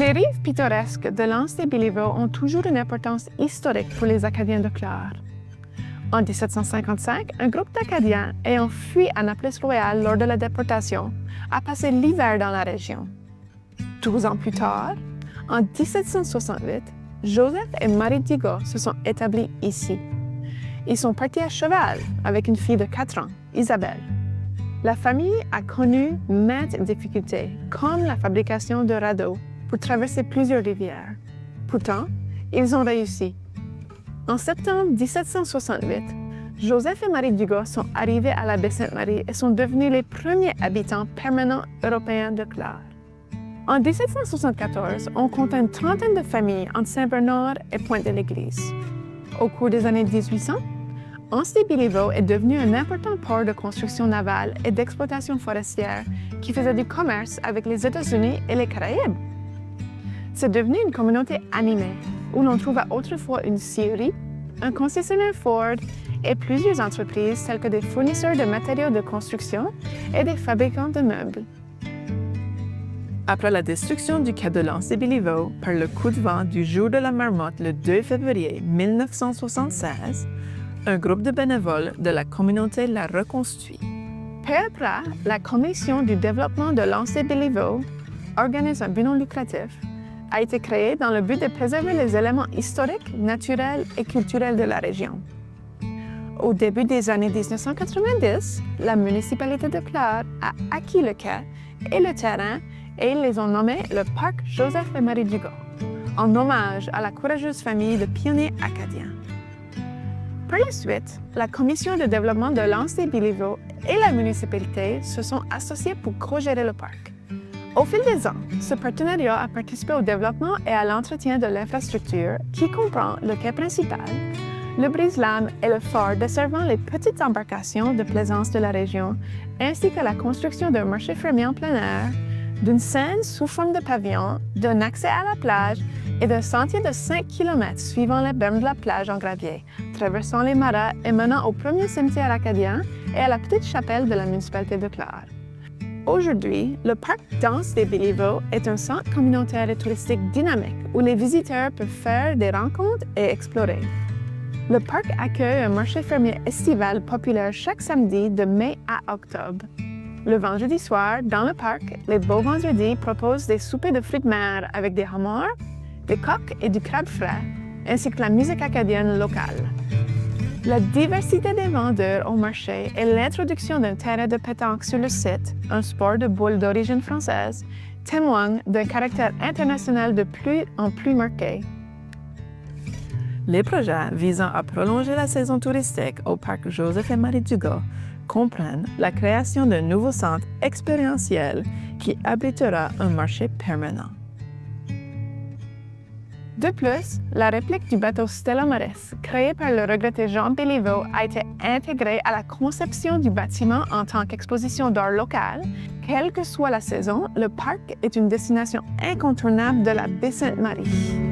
Les rives pittoresques de l'anse des Béliveau ont toujours une importance historique pour les Acadiens de Clare. En 1755, un groupe d'Acadiens ayant fui Annapolis-Royal lors de la déportation a passé l'hiver dans la région. 12 ans plus tard, en 1768, Joseph et Marie Digo se sont établis ici. Ils sont partis à cheval avec une fille de 4 ans, Isabelle. La famille a connu maintes difficultés, comme la fabrication de radeaux pour traverser plusieurs rivières. Pourtant, ils ont réussi. En septembre 1768, Joseph et Marie Dugas sont arrivés à la baie Sainte-Marie et sont devenus les premiers habitants permanents européens de Clare. En 1774, on compte une trentaine de familles entre Saint-Bernard et Pointe-de-l'Église. Au cours des années 1800, Anse-des-Béliveau est devenu un important port de construction navale et d'exploitation forestière qui faisait du commerce avec les États-Unis et les Caraïbes. C'est devenu une communauté animée où l'on trouva autrefois une scierie, un concessionnaire Ford et plusieurs entreprises telles que des fournisseurs de matériaux de construction et des fabricants de meubles. Après la destruction du quai de l'Anse-des-Béliveau par le coup de vent du jour de la marmotte le 2 février 1976, un groupe de bénévoles de la communauté l'a reconstruit. Peu après, la Commission du développement de l'Anse-des-Béliveau, organisme à but non lucratif, a été créée dans le but de préserver les éléments historiques, naturels et culturels de la région. Au début des années 1990, la municipalité de Clare a acquis le quai et le terrain et ils les ont nommés le Parc Joseph et Marie Dugas, en hommage à la courageuse famille de pionniers acadiens. Par la suite, la Commission de développement de l'Anse-des-Béliveau et la municipalité se sont associés pour co-gérer le parc. Au fil des ans, ce partenariat a participé au développement et à l'entretien de l'infrastructure qui comprend le quai principal, le brise-lames et le phare desservant les petites embarcations de plaisance de la région, ainsi que la construction d'un marché fermier en plein air, d'une scène sous forme de pavillon, d'un accès à la plage et d'un sentier de 5 km suivant les bermes de la plage en gravier, traversant les marais et menant au premier cimetière acadien et à la petite chapelle de la municipalité de Clare. Aujourd'hui, le parc d'Anse-des-Béliveau est un centre communautaire et touristique dynamique où les visiteurs peuvent faire des rencontres et explorer. Le parc accueille un marché fermier estival populaire chaque samedi de mai à octobre. Le vendredi soir, dans le parc, les Beaux Vendredis proposent des soupers de fruits de mer avec des homards, des coques et du crabe frais, ainsi que la musique acadienne locale. La diversité des vendeurs au marché et l'introduction d'un terrain de pétanque sur le site, un sport de boules d'origine française, témoignent d'un caractère international de plus en plus marqué. Les projets visant à prolonger la saison touristique au parc Joseph et Marie Dugas comprennent la création d'un nouveau centre expérientiel qui abritera un marché permanent. De plus, la réplique du bateau Stella Maris, créée par le regretté Jean Béliveau, a été intégrée à la conception du bâtiment en tant qu'exposition d'art local. Quelle que soit la saison, le parc est une destination incontournable de la baie Sainte-Marie.